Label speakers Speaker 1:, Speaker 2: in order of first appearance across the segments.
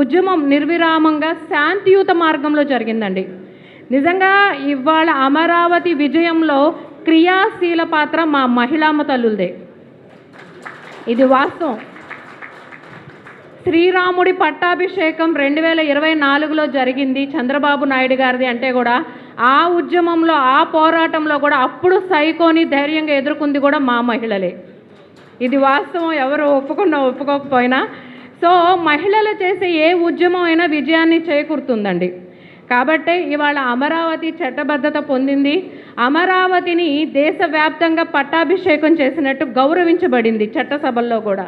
Speaker 1: ఉద్యమం నిర్విరామంగా శాంతియుత మార్గంలో జరిగిందండి. నిజంగా ఇవాళ అమరావతి విజయంలో క్రియాశీల పాత్ర మా మహిళామ తల్లులదే. ఇది వాస్తవం. శ్రీరాముడి పట్టాభిషేకం 2024లో జరిగింది చంద్రబాబు నాయుడు గారిది అంటే కూడా ఆ ఉద్యమంలో ఆ పోరాటంలో కూడా అప్పుడు సైకోని ధైర్యంగా ఎదుర్కొంది కూడా మా మహిళలే. ఇది వాస్తవం, ఎవరు ఒప్పుకున్నా ఒప్పుకోకపోయినా. సో మహిళలు చేసే ఏ ఉద్యమం అయినా విజయాన్ని చేకూరుతుందండి. కాబట్టే ఇవాళ అమరావతి చట్టబద్ధత పొందింది. అమరావతిని దేశవ్యాప్తంగా పట్టాభిషేకం చేసినట్టు గౌరవించబడింది చట్టసభల్లో కూడా.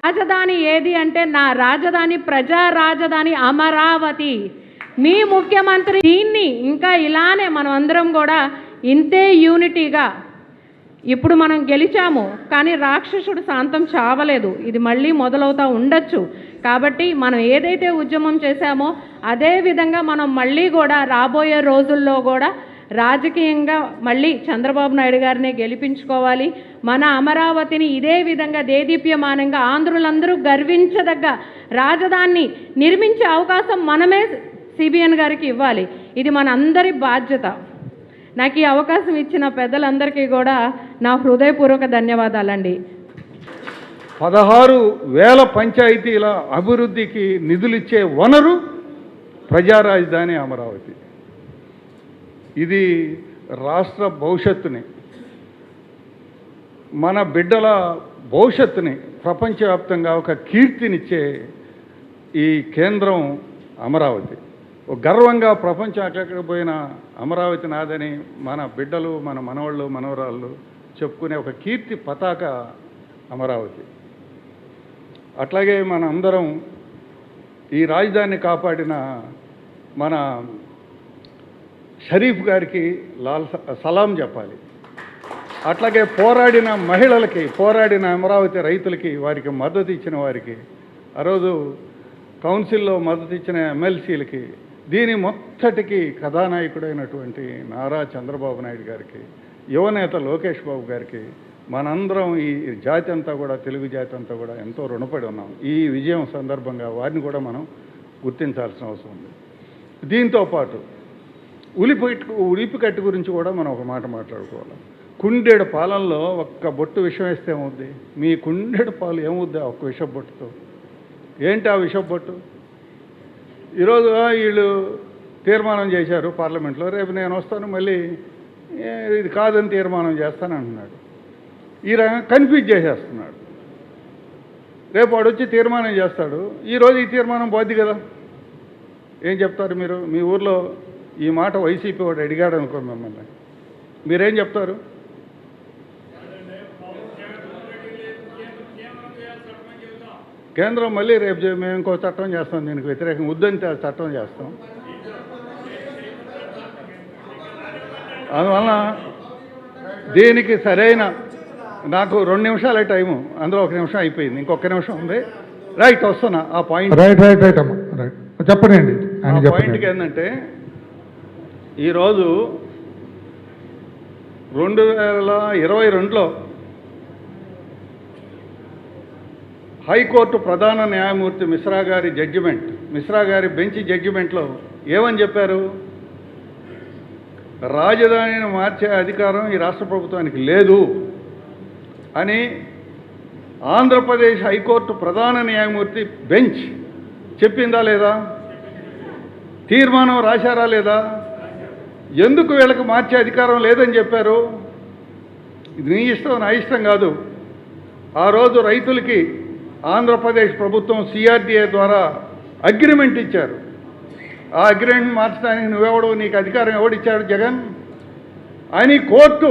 Speaker 1: రాజధాని ఏది అంటే నా రాజధాని, ప్రజా రాజధాని అమరావతి. మీ ముఖ్యమంత్రి దీన్ని ఇంకా ఇలానే మనం అందరం కూడా ఇంతే యూనిటీగా, ఇప్పుడు మనం గెలిచాము కానీ రాక్షసుడు శాంతం చావలేదు, ఇది మళ్ళీ మొదలవుతూ ఉండొచ్చు. కాబట్టి మనం ఏదైతే ఉద్యమం చేశామో అదే విధంగా మనం మళ్ళీ కూడా రాబోయే రోజుల్లో కూడా రాజకీయంగా మళ్ళీ చంద్రబాబు నాయుడు గారిని గెలిపించుకోవాలి. మన అమరావతిని ఇదే విధంగా దేదీప్యమానంగా ఆంధ్రులందరూ గర్వించదగ్గ రాజధానిని నిర్మించే అవకాశం మనమే సిబిఎన్ గారికి ఇవ్వాలి. ఇది మన అందరి బాధ్యత. నాకు ఈ అవకాశం ఇచ్చిన పెద్దలందరికీ కూడా నా హృదయపూర్వక ధన్యవాదాలండి.
Speaker 2: 16,000 పంచాయతీల అభివృద్ధికి నిధులిచ్చే వనరు ప్రజా రాజధాని అమరావతి. ఇది రాష్ట్ర భవిష్యత్తుని, మన బిడ్డల భవిష్యత్తుని ప్రపంచవ్యాప్తంగా ఒక కీర్తినిచ్చే ఈ కేంద్రం అమరావతి. గర్వంగా ప్రపంచం ఎక్కడికి పోయిన అమరావతి నాదని మన బిడ్డలు, మన మనవాళ్ళు, మనవరాళ్ళు చెప్పుకునే ఒక కీర్తి పతాక అమరావతి. అట్లాగే మన అందరం ఈ రాజధానిని కాపాడిన మన షరీఫ్ గారికి సలాం చెప్పాలి. అట్లాగే పోరాడిన మహిళలకి, పోరాడిన అమరావతి రైతులకి, వారికి మద్దతు ఇచ్చిన వారికి, ఆ రోజు కౌన్సిల్లో మద్దతు ఇచ్చిన ఎమ్మెల్సీలకి, దీని మొత్తటికి కథానాయకుడైనటువంటి నారా చంద్రబాబు నాయుడు గారికి, యువనేత లోకేష్ బాబు గారికి మనందరం ఈ జాతి అంతా కూడా, తెలుగు జాతి అంతా కూడా ఎంతో రుణపడి ఉన్నాం. ఈ విజయం సందర్భంగా వారిని కూడా మనం గుర్తించాల్సిన అవసరం ఉంది. దీంతో పాటు ఉలిపికట్టు గురించి కూడా మనం ఒక మాట మాట్లాడుకోవాలి. కుండెడు పాలల్లో ఒక్క బొట్టు విషం వేస్తే ఏమవుద్ది? మీ కుండెడు పాలు ఏమవుద్ది ఒక్క విషపు బొట్టుతో? ఏంటి ఆ విషపు బొట్టు? ఈరోజు వీళ్ళు తీర్మానం చేశారు పార్లమెంట్లో, రేపు నేను వస్తాను మళ్ళీ ఇది కాదని తీర్మానం చేస్తానంటున్నాడు. ఈ రకంగా కన్ఫ్యూజ్ చేసేస్తున్నాడు. రేపు వాడు వచ్చి తీర్మానం చేస్తాడు, ఈరోజు ఈ తీర్మానం పోద్ది కదా. ఏం చెప్తారు మీరు? మీ ఊర్లో ఈ మాట వైసీపీ వాడు అడిగాడు అనుకో మిమ్మల్ని, మీరేం చెప్తారు? కేంద్రం మళ్ళీ రేపు మేము ఇంకో చట్టం చేస్తాం, దీనికి వ్యతిరేకంగా వద్దంటే చట్టం చేస్తాం. అందువలన దీనికి సరైన, నాకు 2 నిమిషాలే టైము, అందులో 1 నిమిషం అయిపోయింది, ఇంకొక నిమిషం ఉంది. రైట్, వస్తున్నా ఆ పాయింట్.
Speaker 3: రైట్ అమ్మా, రైట్ చెప్పండి.
Speaker 2: ఆ పాయింట్కి ఏంటంటే, ఈరోజు 2022లో హైకోర్టు ప్రధాన న్యాయమూర్తి మిశ్రా గారి జడ్జిమెంట్, మిశ్రా గారి బెంచ్ జడ్జిమెంట్లో ఏమని చెప్పారు? రాజధానిని మార్చే అధికారం ఈ రాష్ట్ర ప్రభుత్వానికి లేదు అని ఆంధ్రప్రదేశ్ హైకోర్టు ప్రధాన న్యాయమూర్తి బెంచ్ చెప్పిందా లేదా? తీర్మానం రాశారా లేదా? ఎందుకు వీళ్ళకి మార్చే అధికారం లేదని చెప్పారు? ఇది నీ ఇష్టం, నా ఇష్టం కాదు. ఆ రోజు రైతులకి ఆంధ్రప్రదేశ్ ప్రభుత్వం సిఆర్డీఏ ద్వారా అగ్రిమెంట్ ఇచ్చారు. ఆ అగ్రిమెంట్ మార్చడానికి నువ్వెవడు, నీకు అధికారం ఎవడిచ్చాడు? జగన్ అని కోర్టు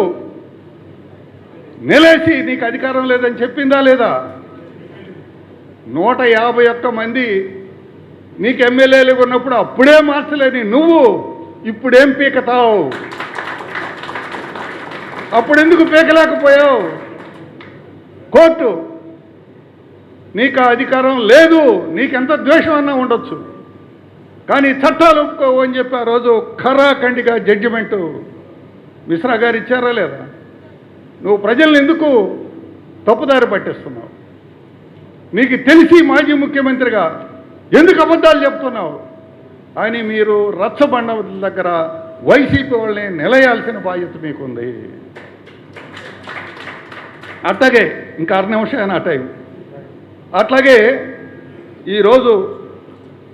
Speaker 2: నిలేసి నీకు అధికారం లేదని చెప్పిందా లేదా? 151 మంది నీకు ఎమ్మెల్యేలు ఉన్నప్పుడు అప్పుడే మార్చలేని నువ్వు ఇప్పుడేం పీకతావు? అప్పుడెందుకు పీకలేకపోయావు? కోర్టు నీకు ఆ అధికారం లేదు, నీకెంత ద్వేషం అన్నా ఉండొచ్చు, కానీ చట్టాలు ఒప్పుకోవు అని చెప్పి ఆ రోజు ఖరాఖండిగా జడ్జిమెంటు మిశ్రా గారు ఇచ్చారా లేదా? నువ్వు ప్రజల్ని ఎందుకు తప్పుదారి పట్టిస్తున్నావు? నీకు తెలిసి మాజీ ముఖ్యమంత్రిగా ఎందుకు అబద్ధాలు చెప్తున్నావు అని మీరు రచ్చబండ దగ్గర వైసీపీ వాళ్ళని నిలయాల్సిన బాధ్యత మీకుంది. అట్లాగే ఇంకా 6 నిమిషాలు ఆ టైం. అట్లాగే ఈరోజు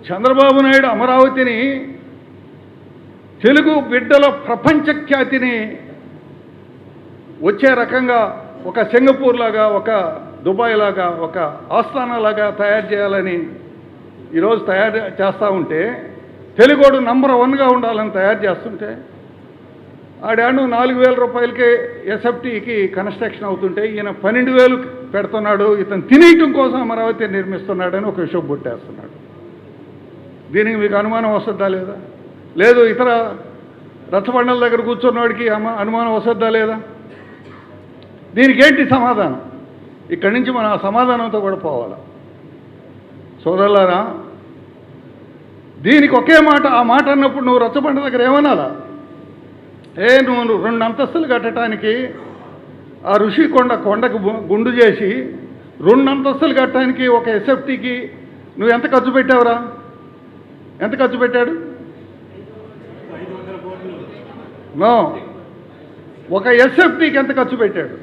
Speaker 2: చంద్రబాబు నాయుడు అమరావతిని తెలుగు బిడ్డల ప్రపంచ ఖ్యాతిని వచ్చే రకంగా ఒక సింగపూర్ లాగా, ఒక దుబాయ్ లాగా, ఒక ఆస్థానా లాగా తయారు చేయాలని ఈరోజు తయారు చేస్తూ ఉంటే, తెలుగోడు నంబర్ 1గా ఉండాలని తయారు చేస్తుంటే, ఆడాను 4,000 రూపాయలకే ఎస్ఎఫ్టీకి కన్స్ట్రక్షన్ అవుతుంటే ఈయన 12,000 పెడుతున్నాడు, ఇతను తినేయటం కోసం అమరావతి నిర్మిస్తున్నాడని ఒక విషయం పుట్టేస్తున్నాడు. దీనికి మీకు అనుమానం వస్తుందా లేదా? లేదు, ఇతర రచ్చబండల దగ్గర కూర్చున్నవాడికి అనుమానం వస్తుందా లేదా? దీనికి ఏంటి సమాధానం? ఇక్కడి నుంచి మనం ఆ సమాధానంతో కూడా పోవాలి. సోదరులారా, దీనికి ఒకే మాట, ఆ మాట అన్నప్పుడు నువ్వు రచ్చబండ దగ్గర ఏమనాలా? నువ్వు 2 అంతస్తులు కట్టడానికి ఆ ఋషికొండ కొండకు గుండు చేసి 2 అంతస్తులు కట్టడానికి ఒక ఎస్ఎఫ్టీకి నువ్వు ఎంత ఖర్చు పెట్టావురా? ఎంత ఖర్చు పెట్టాడు? నో, ఒక ఎస్ఎఫ్టీకి ఎంత ఖర్చు పెట్టాడు?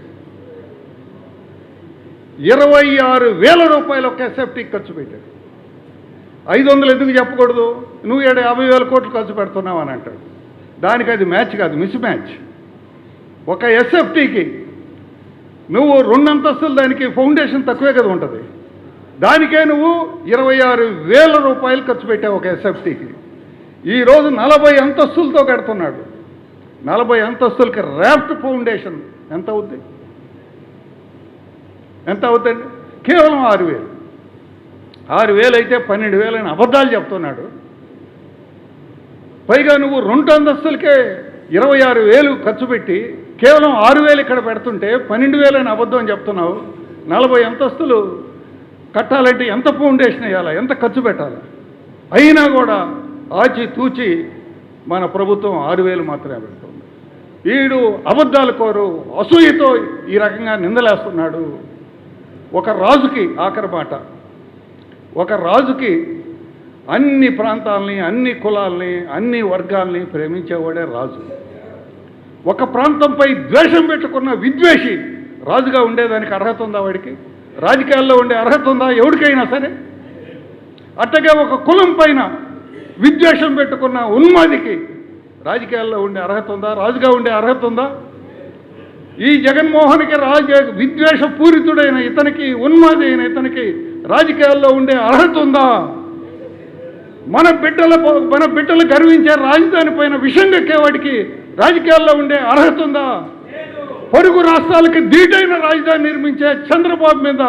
Speaker 2: 26,000 రూపాయలు ఒక ఎస్ఎఫ్టీకి ఖర్చు పెట్టాడు. 500 ఎందుకు చెప్పకూడదు? నువ్వు 50,000 కోట్లు ఖర్చు పెడుతున్నావు అని అంటాడు. దానికి అది మ్యాచ్ కాదు, మిస్ మ్యాచ్. ఒక ఎస్ఎఫ్టీకి నువ్వు 2 అంతస్తులు, దానికి ఫౌండేషన్ తక్కువే కదా ఉంటుంది, దానికే నువ్వు 26,000 రూపాయలు ఖర్చు పెట్టావు ఒక ఎస్ఎఫ్టీకి. ఈరోజు 40 అంతస్తులతో కడుతున్నాడు. 40 అంతస్తులకి ర్యాఫ్ట్ ఫౌండేషన్ ఎంత అవుద్ది? ఎంత అవుతుంది? కేవలం 6,000. 6,000 అయితే 12,000 అని అబద్ధాలు చెప్తున్నాడు. పైగా నువ్వు 2 అంతస్తులకే 26,000 ఖర్చు పెట్టి కేవలం 6,000 ఇక్కడ పెడుతుంటే 12,000 అని అబద్ధం చెప్తున్నావు. 40 అంతస్తులు కట్టాలంటే ఎంత ఫౌండేషన్ వేయాలా, ఎంత ఖర్చు పెట్టాలి? అయినా కూడా ఆచి తూచి మన ప్రభుత్వం 6,000 మాత్రమే పెడుతుంది. వీడు అబద్ధాలు కోరు, అసూయతో ఈ రకంగా నిందలేస్తున్నాడు. ఒక రాజుకి, ఆఖరి మాట, ఒక రాజుకి అన్ని ప్రాంతాలని, అన్ని కులాలని, అన్ని వర్గాల్ని ప్రేమించేవాడే రాజు. ఒక ప్రాంతంపై ద్వేషం పెట్టుకున్న విద్వేషి రాజుగా ఉండేదానికి అర్హత ఉందా? వాడికి రాజకీయాల్లో ఉండే అర్హత ఉందా ఎవరికైనా సరే? అట్టగా ఒక కులం పైన విద్వేషం పెట్టుకున్న ఉన్మాదికి రాజకీయాల్లో ఉండే అర్హత ఉందా? రాజుగా ఉండే అర్హత ఉందా? ఈ జగన్మోహన్కి విద్వేషపూరితుడైన ఇతనికి, ఉన్మాది అయిన ఇతనికి రాజకీయాల్లో ఉండే అర్హత ఉందా? మన బిడ్డలు గర్వించే రాజధాని పైన విషం కక్కేవాడికి రాజకీయాల్లో ఉండే అర్హత ఉందా? పొరుగు రాష్ట్రాలకి ధీటైన రాజధాని నిర్మించే చంద్రబాబు మీద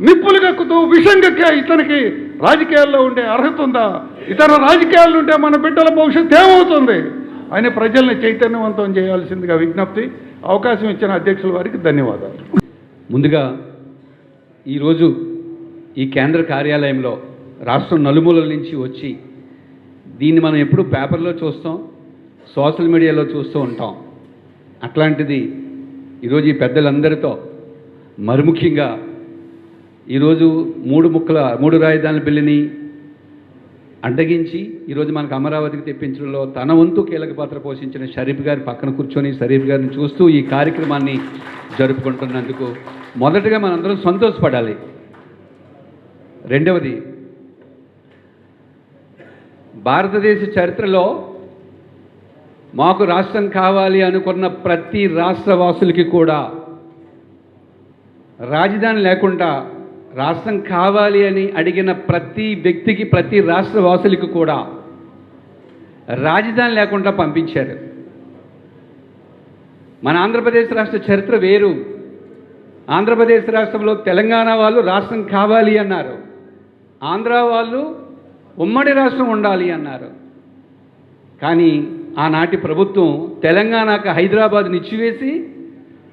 Speaker 2: నిప్పులు కక్కుతూ విషం కక్కే ఇతనికి రాజకీయాల్లో ఉండే అర్హత ఉందా? ఇతర రాజకీయాలు ఉంటే మన బిడ్డల భవిష్యత్తు ఏమవుతుంది అని ప్రజల్ని చైతన్యవంతం చేయాల్సిందిగా విజ్ఞప్తి. అవకాశం ఇచ్చిన అధ్యక్షుల వారికి ధన్యవాదాలు.
Speaker 4: ముందుగా ఈరోజు ఈ కేంద్ర కార్యాలయంలో రాష్ట్రం నలుమూలల నుంచి వచ్చి, దీన్ని మనం ఎప్పుడు పేపర్లో చూస్తాం, సోషల్ మీడియాలో చూస్తూ ఉంటాం. అట్లాంటిది ఈరోజు ఈ పెద్దలందరితో మరి ముఖ్యంగా ఈరోజు 3 రాజధానుల బిల్లుని అడ్డగించి ఈరోజు మనకు అమరావతికి తెప్పించడంలో తన వంతు కీలక పాత్ర పోషించిన షరీఫ్ గారి పక్కన కూర్చొని షరీఫ్ గారిని చూస్తూ ఈ కార్యక్రమాన్ని జరుపుకుంటున్నందుకు మొదటగా మనందరం సంతోషపడాలి. రెండవది, భారతదేశ చరిత్రలో మాకు రాష్ట్రం కావాలి అనుకున్న ప్రతి రాష్ట్రవాసులకి కూడా, రాజధాని లేకుండా రాష్ట్రం కావాలి అని అడిగిన ప్రతి వ్యక్తికి, ప్రతి రాష్ట్రవాసులకి కూడా రాజధాని లేకుండా పంపించారు. మన ఆంధ్రప్రదేశ్ రాష్ట్ర చరిత్ర వేరు. ఆంధ్రప్రదేశ్ రాష్ట్రంలో తెలంగాణ వాళ్ళు రాష్ట్రం కావాలి అన్నారు, ఆంధ్ర వాళ్ళు ఉమ్మడి రాష్ట్రం ఉండాలి అన్నారు. కానీ ఆనాటి ప్రభుత్వం తెలంగాణకు హైదరాబాద్ నిచ్చివేసి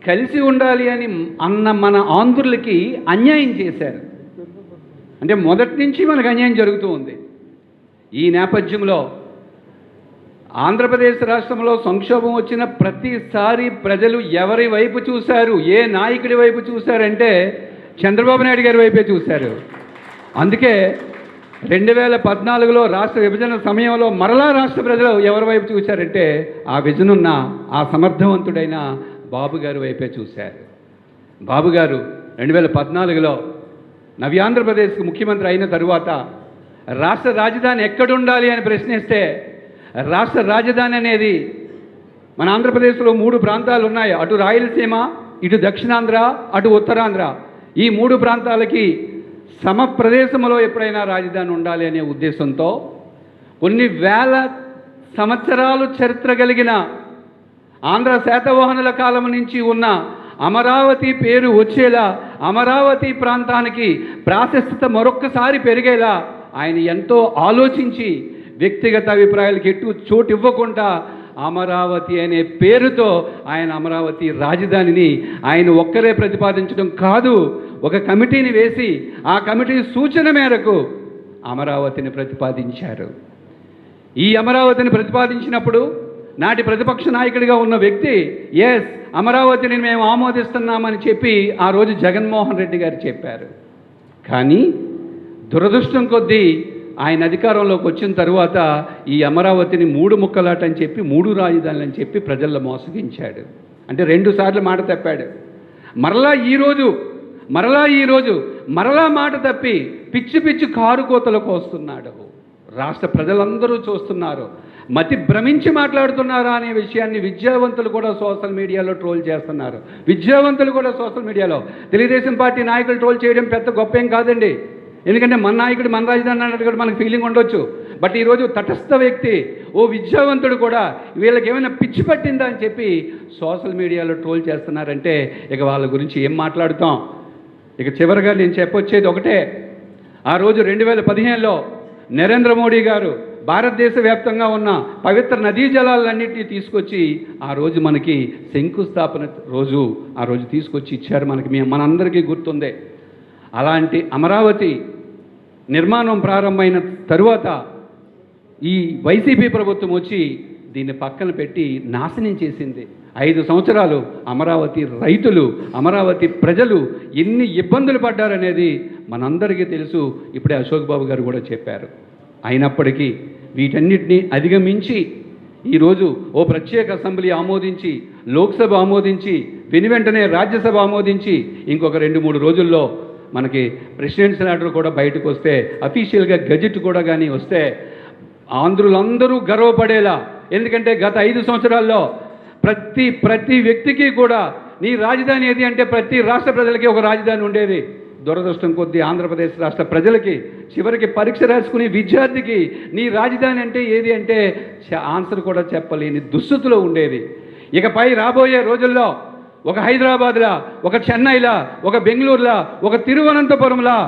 Speaker 4: కలిసి ఉండాలి అని అన్న మన ఆంధ్రులకి అన్యాయం చేశారు. అంటే మొదటి నుంచి మనకు అన్యాయం జరుగుతూ ఉంది. ఈ నేపథ్యంలో ఆంధ్రప్రదేశ్ రాష్ట్రంలో సంక్షోభం వచ్చిన ప్రతిసారి ప్రజలు ఎవరి వైపు చూశారు, ఏ నాయకుడి వైపు చూశారంటే చంద్రబాబు నాయుడు గారి వైపే చూశారు. అందుకే 2014లో రాష్ట్ర విభజన సమయంలో మరలా రాష్ట్ర ప్రజలు ఎవరి వైపు చూశారంటే ఆ విజన్ ఉన్న ఆ సమర్థవంతుడైన బాబు గారి వైపే చూశారు. బాబు గారు 2014లో నవ్యాంధ్రప్రదేశ్కి ముఖ్యమంత్రి అయిన తరువాత రాష్ట్ర రాజధాని ఎక్కడుండాలి అని ప్రశ్నిస్తే రాష్ట్ర రాజధాని అనేది మన ఆంధ్రప్రదేశ్లో 3 ప్రాంతాలు ఉన్నాయి. అటు రాయలసీమ, ఇటు దక్షిణాంధ్ర, అటు ఉత్తరాంధ్ర. ఈ 3 ప్రాంతాలకి సమ ప్రదేశంలో ఎప్పుడైనా రాజధాని ఉండాలి అనే ఉద్దేశంతో కొన్ని వేల సంవత్సరాలు చరిత్ర కలిగిన ఆంధ్ర శాతవాహనుల కాలం నుంచి ఉన్న అమరావతి పేరు వచ్చేలా, అమరావతి ప్రాంతానికి ప్రాశస్త్యత మరొక్కసారి పెరిగేలా ఆయన ఎంతో ఆలోచించి వ్యక్తిగత అభిప్రాయాలకు చోటు ఇవ్వకుండా అమరావతి అనే పేరుతో ఆయన అమరావతి రాజధానిని ఆయన ఒక్కరే ప్రతిపాదించడం కాదు, ఒక కమిటీని వేసి ఆ కమిటీ సూచన మేరకు అమరావతిని ప్రతిపాదించారు. ఈ అమరావతిని ప్రతిపాదించినప్పుడు నాటి ప్రతిపక్ష నాయకుడిగా ఉన్న వ్యక్తి అమరావతిని మేము ఆమోదిస్తున్నామని చెప్పి ఆ రోజు జగన్మోహన్ రెడ్డి గారు చెప్పారు. కానీ దురదృష్టం కొద్దీ ఆయన అధికారంలోకి వచ్చిన తరువాత ఈ అమరావతిని 3 ముక్కలాట అని చెప్పి 3 రాజధానులు అని చెప్పి ప్రజల్లో మోసగించాడు. అంటే 2 సార్లు మాట తప్పాడు. మరలా ఈరోజు మాట తప్పి పిచ్చి పిచ్చి కారుకోతలకు వస్తున్నాడు. రాష్ట్ర ప్రజలందరూ చూస్తున్నారు. మతి భ్రమించి మాట్లాడుతున్నారా అనే విషయాన్ని విద్యావంతులు కూడా సోషల్ మీడియాలో ట్రోల్ చేస్తున్నారు. తెలుగుదేశం పార్టీ నాయకులు ట్రోల్ చేయడం పెద్ద గొప్ప ఏం కాదండి. ఎందుకంటే మన నాయకుడు మన రాజధాని అన్నట్టు కూడా మనకు ఫీలింగ్ ఉండొచ్చు. బట్ ఈరోజు తటస్థ వ్యక్తి విద్యావంతుడు కూడా వీళ్ళకి ఏమైనా పిచ్చి పట్టిందా అని చెప్పి సోషల్ మీడియాలో ట్రోల్ చేస్తున్నారంటే ఇక వాళ్ళ గురించి ఏం మాట్లాడుతాం. ఇక చివరిగా నేను చెప్పొచ్చేది ఒకటే, ఆ రోజు 2015లో నరేంద్ర మోడీ గారు భారతదేశ వ్యాప్తంగా ఉన్న పవిత్ర నదీ జలాలన్నింటినీ తీసుకొచ్చి ఆ రోజు మనకి శంకుస్థాపన ఆ రోజు తీసుకొచ్చి ఇచ్చారు. మనందరికీ గుర్తుందే. అలాంటి అమరావతి నిర్మాణం ప్రారంభమైన తరువాత ఈ వైసీపీ ప్రభుత్వం వచ్చి దీన్ని పక్కన పెట్టి నాశనం చేసింది. 5 సంవత్సరాలు అమరావతి రైతులు, అమరావతి ప్రజలు ఎన్ని ఇబ్బందులు పడ్డారనేది మనందరికీ తెలుసు. ఇప్పుడే అశోక్ బాబు గారు కూడా చెప్పారు. అయినప్పటికీ వీటన్నిటినీ అధిగమించి ఈరోజు ప్రత్యేక అసెంబ్లీ ఆమోదించి, లోక్సభ ఆమోదించి, వెంటనే రాజ్యసభ ఆమోదించి ఇంకొక 2-3 రోజుల్లో మనకి ప్రెసిడెన్షియల్ ఆర్డర్ కూడా బయటకు వస్తే, అఫీషియల్గా గజెట్ కూడా కానీ వస్తే ఆంధ్రులందరూ గర్వపడేలా. ఎందుకంటే గత 5 సంవత్సరాల్లో ప్రతి వ్యక్తికి కూడా నీ రాజధాని ఏది అంటే ప్రతి రాష్ట్ర ప్రజలకి ఒక రాజధాని ఉండేది. దురదృష్టం కొద్దీ ఆంధ్రప్రదేశ్ రాష్ట్ర ప్రజలకి చివరికి పరీక్ష రాసుకునే విద్యార్థికి నీ రాజధాని అంటే ఏది అంటే ఆన్సర్ కూడా చెప్పలేని దుస్థితిలో ఉండేది. ఇకపై రాబోయే రోజుల్లో ఒక హైదరాబాద్లా, ఒక చెన్నైలా, ఒక బెంగళూరులా, ఒక తిరువనంతపురంలా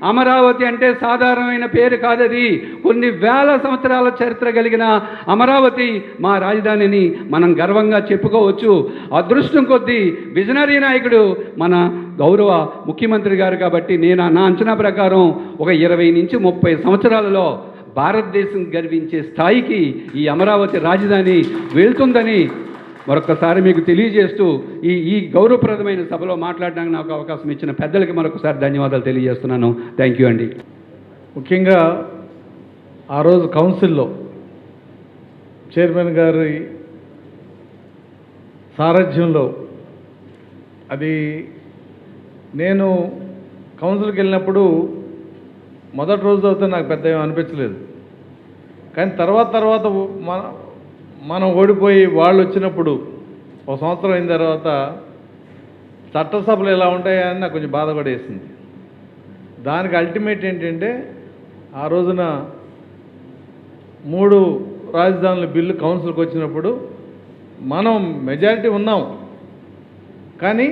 Speaker 4: అమరావతి అంటే సాధారణమైన పేరు కాదది. కొన్ని వేల సంవత్సరాల చరిత్ర కలిగిన అమరావతి మా రాజధానిని మనం గర్వంగా చెప్పుకోవచ్చు. అదృష్టం కొద్దీ విజనరీ నాయకుడు మన గౌరవ ముఖ్యమంత్రి గారు కాబట్టి నా అంచనా ప్రకారం ఒక 20 నుంచి 30 సంవత్సరాలలో భారతదేశం గర్వించే స్థాయికి ఈ అమరావతి రాజధాని వెళ్తుందని మరొకసారి మీకు తెలియజేస్తూ ఈ గౌరవప్రదమైన సభలో మాట్లాడడానికి నాకు అవకాశం ఇచ్చిన పెద్దలకి మరొకసారి ధన్యవాదాలు తెలియజేస్తున్నాను. థ్యాంక్ యూ అండి.
Speaker 2: ముఖ్యంగా ఆ రోజు కౌన్సిల్లో చైర్మన్ గారి సారథ్యంలో అది నేను కౌన్సిల్కి వెళ్ళినప్పుడు మొదటి రోజు అయితే నాకు పెద్ద ఏం అనిపించలేదు. కానీ తర్వాత మనం ఓడిపోయి వాళ్ళు వచ్చినప్పుడు 1 సంవత్సరం అయిన తర్వాత చట్టసభలు ఎలా ఉంటాయని నాకు కొంచెం బాధ కూడా వేసింది. దానికి అల్టిమేట్ ఏంటంటే ఆ రోజున 3 రాజధానుల బిల్లు కౌన్సిల్కి వచ్చినప్పుడు మనం మెజారిటీ ఉన్నాం, కానీ